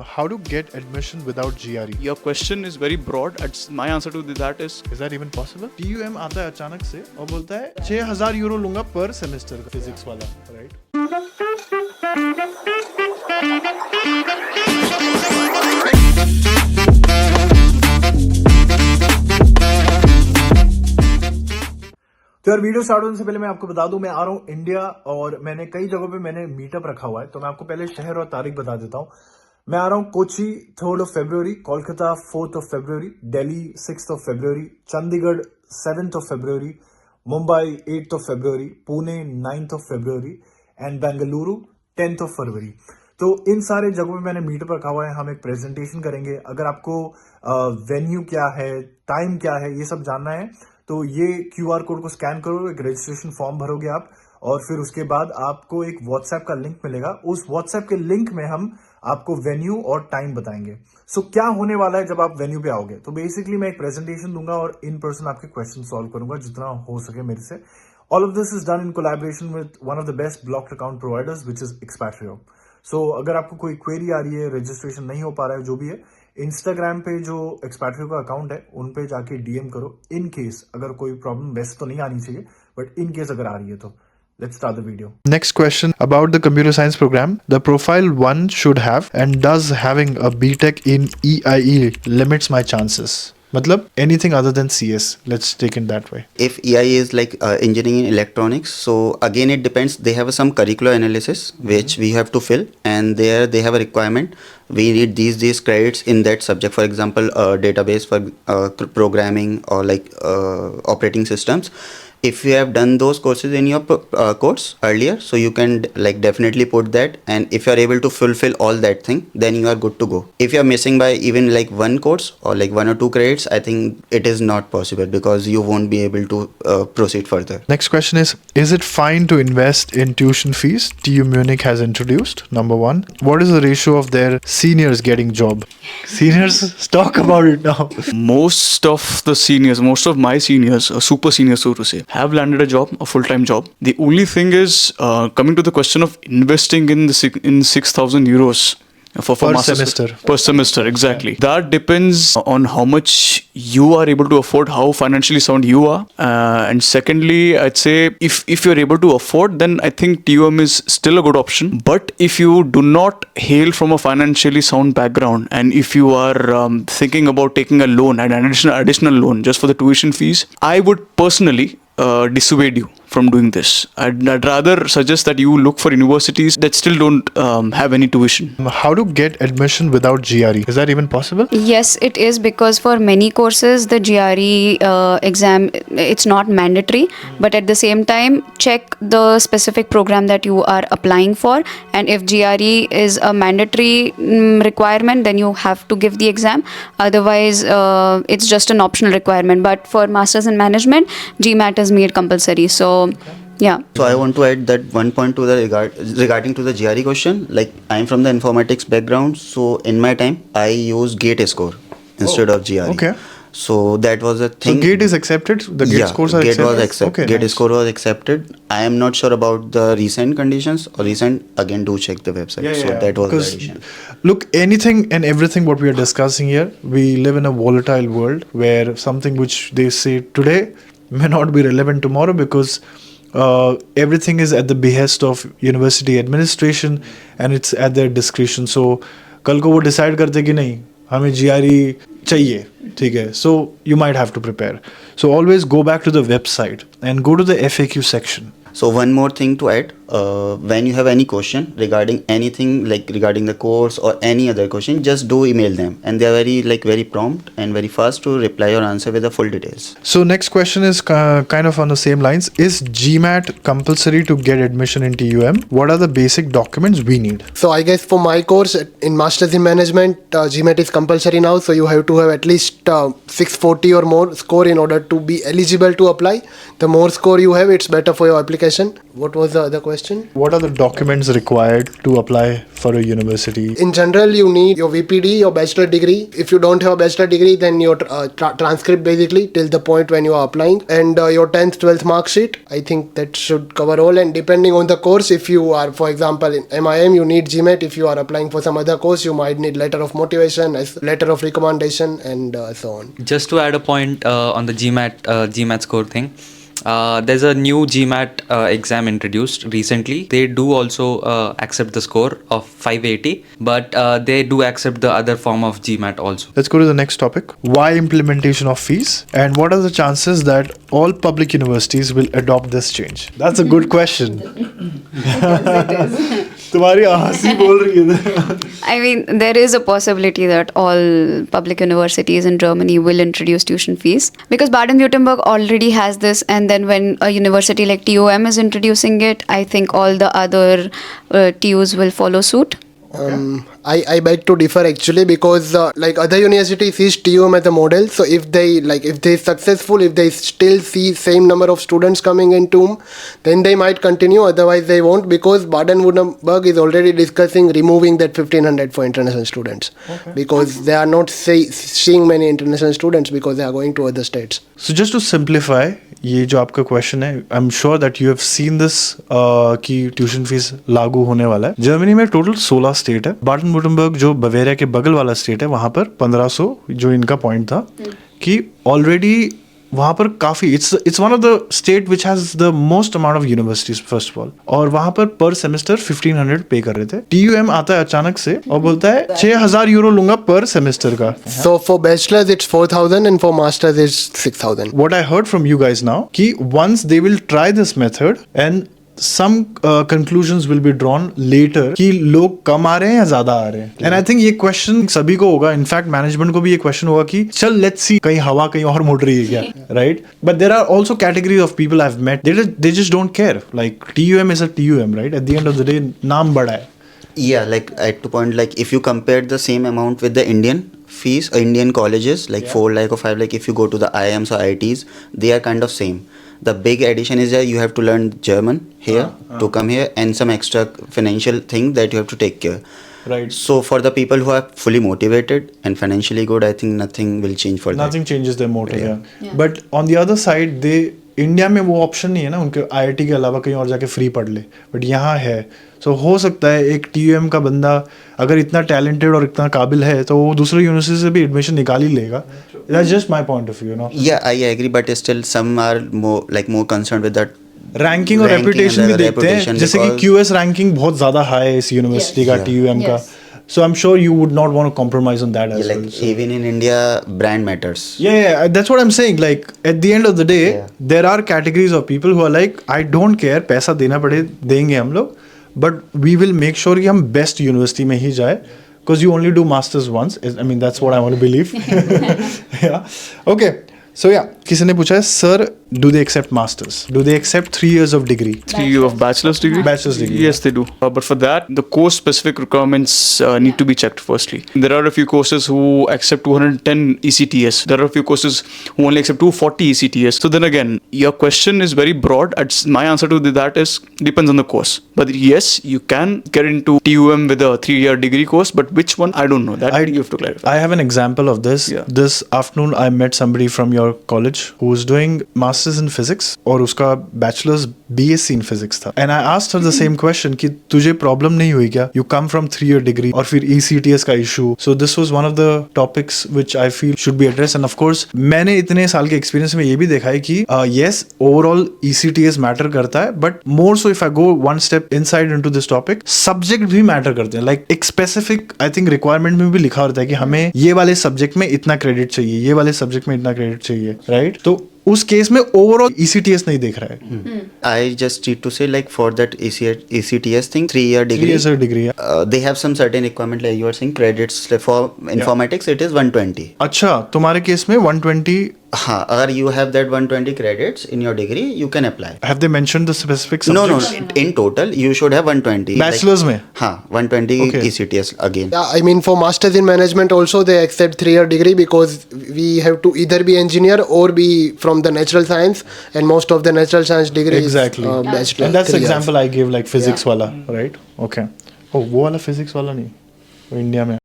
How to get admission without GRE? Your question is very broad. My answer to that is that even possible? TUM आता है अचानक से और बोलता है 6,000 यूरो लूंगा पर सेमेस्टर का फिजिक्स वाला, राइट? तो यार वीडियो स्टार्ट होने से पहले मैं आपको बता दूं, मैं आ रहा हूं इंडिया और मैंने कई जगहों पे मैंने मीटअप रखा हुआ है। तो मैं आपको पहले शहर और तारीख बता देता हूं। मैं आ रहा हूं Kochi 3rd of February, Kolkata 4th of February, Delhi 6th of February, Chandigarh 7th of February, Mumbai 8th of February, Pune 9th of February and Bengaluru 10th of February। तो इन सारे जगहों पे मैंने मीटअप रखा हुआ है। हम एक प्रेजेंटेशन करेंगे। अगर आपको वेन्यू क्या है, टाइम क्या है, ये सब जानना है तो ये QR कोड को स्कैन करो, एक रजिस्ट्रेशन फॉर्म भरोगे आप और फिर उसके बाद आपको एक व्हाट्सएप का लिंक मिलेगा। उस व्हाट्सएप के लिंक में हम आपको वेन्यू और टाइम बताएंगे। सो क्या होने वाला है जब आप वेन्यू पे आओगे, तो बेसिकली मैं एक प्रेजेंटेशन दूंगा और इन पर्सन आपके क्वेश्चन सॉल्व करूंगा जितना हो सके मेरे से। All of this is done in collaboration with one of the best blocked account providers which is Expatrio. So अगर आपको कोई क्वेरी आ रही है, रजिस्ट्रेशन नहीं हो पा रहा है, जो भी है, इंस्टाग्राम पे जो एक्सपैट्रियो का अकाउंट है उन पे जाके DM करो। इन केस अगर कोई प्रॉब्लम, वैसे तो नहीं आनी चाहिए, बट इन केस अगर आ रही है तो let's start the video. Next question about the computer science program. The profile one should have, and does having a BTech in EIE limits my chances? मतलब anything other than CS. Let's take it that way. If EIE is like engineering in electronics, so again it depends. They have some curricular analysis which we have to fill, and there they have a requirement. We need these credits in that subject. For example, database for programming or like operating systems. If you have done those courses in your course earlier, so you can like definitely put that, and if you are able to fulfill all that thing, then you are good to go. If you are missing by even like one course or like 1 or 2 credits, I think it is not possible because you won't be able to proceed further. Next question is it fine to invest in tuition fees TU Munich has introduced? Number 1, what is the ratio of their seniors getting job? Seniors, talk about it now. most of my seniors, super seniors so to say, have landed a job, a full-time job. The only thing is coming to the question of investing in 6,000 euros for per masters, semester. Per semester, exactly. That depends on how much you are able to afford, how financially sound you are. And secondly, I'd say if you're able to afford, then I think TUM is still a good option. But if you do not hail from a financially sound background, and if you are thinking about taking a loan, an additional loan just for the tuition fees, I would personally dissuade you from doing this. I'd rather suggest that you look for universities that still don't have any tuition. How to get admission without GRE? Is that even possible? Yes, it is, because for many courses the GRE exam, it's not mandatory, but at the same time check the specific program that you are applying for, and if GRE is a mandatory requirement, then you have to give the exam. Otherwise it's just an optional requirement. But for masters in management, GMAT is made compulsory. So yeah. So I want to add that one point to the regarding to the GRE question. Like I am from the informatics background, so in my time I used GATE score instead of GRE. Okay. So that was a thing. So GATE is accepted? The GATE scores are GATE accepted? was accepted. Okay, GATE nice. score was accepted. I am not sure about the recent conditions or recent. Again, do check the website. So that was the addition. Look, anything and everything what we are discussing here, we live in a volatile world where something which they say today may not be relevant tomorrow, because everything is at the behest of university administration and it's at their discretion. So कल को वो decide करते कि नहीं हमें GRE चाहिए, ठीक है, so you might have to prepare. So always go back to the website and go to the FAQ section. So one more thing to add, when you have any question regarding anything, like regarding the course or any other question, just do email them, and they are very prompt and very fast to reply or answer with the full details. So next question is kind of on the same lines. Is GMAT compulsory to get admission into UM? What are the basic documents we need? So I guess for my course in Masters in Management, GMAT is compulsory now. So you have to have at least 640 or more score in order to be eligible to apply. The more score you have, it's better for your application. What was the other question? question. What are the documents required to apply for a university? In general, you need your VPD, your bachelor degree. If you don't have a bachelor degree, then your transcript basically till the point when you are applying, and your 10th, 12th mark sheet. I think that should cover all. And depending on the course, if you are, for example, in MIM, you need GMAT. If you are applying for some other course, you might need letter of motivation, letter of recommendation, and so on. Just to add a point on the GMAT score thing. There's a new GMAT exam introduced recently. They do also accept the score of 580, but they do accept the other form of GMAT also. Let's go to the next topic. Why implementation of fees? And what are the chances that all public universities will adopt this change? That's a good question. तुम्हारी हंसी बोल रही है. I mean, there is a possibility that all public universities in Germany will introduce tuition fees because Baden-Württemberg already has this, and then when a university like TUM is introducing it, I think all the other TUs will follow suit. I beg to differ actually, because like other universities see TUM as a model. So if they successful, if they still see same number of students coming in TUM, then they might continue. Otherwise they won't, because Baden-Württemberg is already discussing removing that 1500 for international students, because they are not seeing many international students because they are going to other states. So just to simplify, ये जो आपका question है, I am sure that you have seen this कि tuition fees लागू होने वाला है. Germany में टोटल 16 स्टेट है. बाडन-वुर्टनबर्ग जो बवेरिया के बगल वाला स्टेट है, वहां पर 1500 जो इनका पॉइंट था कि ऑलरेडी वहां पर काफी it's one of the state which has the most amount of universities first of all, और वहां पर सेमेस्टर 1500 पे कर रहे थे. TUM आता है अचानक से और बोलता है 6000 यूरो लूंगा पर सेमेस्टर का. So for bachelors it's 4000 and for masters it's 6000. What I heard from you guys now कि once they will try this method and some conclusions will be drawn later कि लोग कम आ रहे हैं या ज्यादा आ रहे हैं. And I think ये question सभी को होगा, इनफैक्ट मैनेजमेंट को भी ये क्वेश्चन होगा कि चल let's see कहीं हवा कहीं और मुड़ रही है क्या, right? But there are also categories of people I've met, they just don't care. Like TUM is a TUM, right? At the end of the day नाम बड़ा है. Yeah, like at the point, like if you compare the same amount with the Indian fees or Indian colleges, like 4 lakh or 5 lakh, if you go to the IIMs or IITs, they are kind of same. The big addition is that you have to learn German here to come here, and some extra financial thing that you have to take care. Right. So for the people who are fully motivated and financially good, I think nothing will change for them. Nothing changes their motive. Yeah. But on the other side, India में वो option नहीं है ना, उनके IIT के अलावा कहीं और जाके फ्री पढ़ ले, बट यहाँ है. सो हो सकता है एक TUM का बंदा अगर इतना टैलेंटेड और इतना काबिल है तो वो दूसरे यूनिवर्सिटी से भी एडमिशन निकाल ही लेगा. That's just my point of view, you know. Yeah, I agree, but still some are more concerned with that ranking और रेपुटेशन भी देखते हैं, जैसे कि QS रैंकिंग बहुत ज्यादा हाई है इस यूनिवर्सिटी का, TUM का. So I'm sure you would not want to compromise on that as well. So. Even in India, brand matters. Yeah, that's what I'm saying. Like at the end of the day, there are categories of people who are like, I don't care, पैसा देना पड़े देंगे हम लोग, but we will make sure कि हम best university में ही जाए, because you only do masters once. I mean, that's what I want to believe. Yeah. Okay. So yeah, किसी ने पूछा है, sir, do they accept masters? Do they accept 3 years of degree? 3 years of bachelor's degree? Bachelor's degree. Yes, they do. But for that, the course specific requirements need to be checked firstly. There are a few courses who accept 210 ECTS. There are a few courses who only accept 240 ECTS. So then again, your question is very broad. My answer to that is depends on the course. But yes, you can get into TUM with a 3-year degree course, but which one, I don't know. That you have to clarify. I have an example of this. Yeah. This afternoon, I met somebody from your college who was doing masters in physics और उसका bachelor's BSc in physics था. And I asked her the same question कि तुझे problem नहीं हुई क्या? You come from 3-year degree और फिर ECTS का issue. So this was one of the topics which I feel should be addressed. And of course, मैंने इतने साल के experience में ये भी देखा है कि yes, overall ECTS matter करता है, but more so if I go one step inside into this topic, subject भी matter करते हैं. Like एक specific I think requirement में भी लिखा होता है कि हमें ये वाले subject में इतना credit चाहिए, ये वाले subject में इतना credit चाहिए, right? तो उस केस में ओवरऑल ECTS नहीं देख रहा है. I just need to say, like for that ECTS thing, 3-year degree. 3 years degree. They have some certain requirement, like you are saying credits for informatics. It is 120. अच्छा, तुम्हारे case में 120 हाँ, अगर you have that 120 credits in your degree, you can apply. Have they mentioned the specific No, subjects? no. In total, you should have 120. Bachelor's में? हाँ, 120 Okay. ECTS again. Yeah, I mean for masters in management also they accept 3-year degree because we have to either be engineer or be from the natural science, and most of the natural science degree Exactly. is bachelor. And that's the 3 years. example I gave, like physics वाला, right? Okay. Oh, वो वाला physics वाला नहीं, वो India में.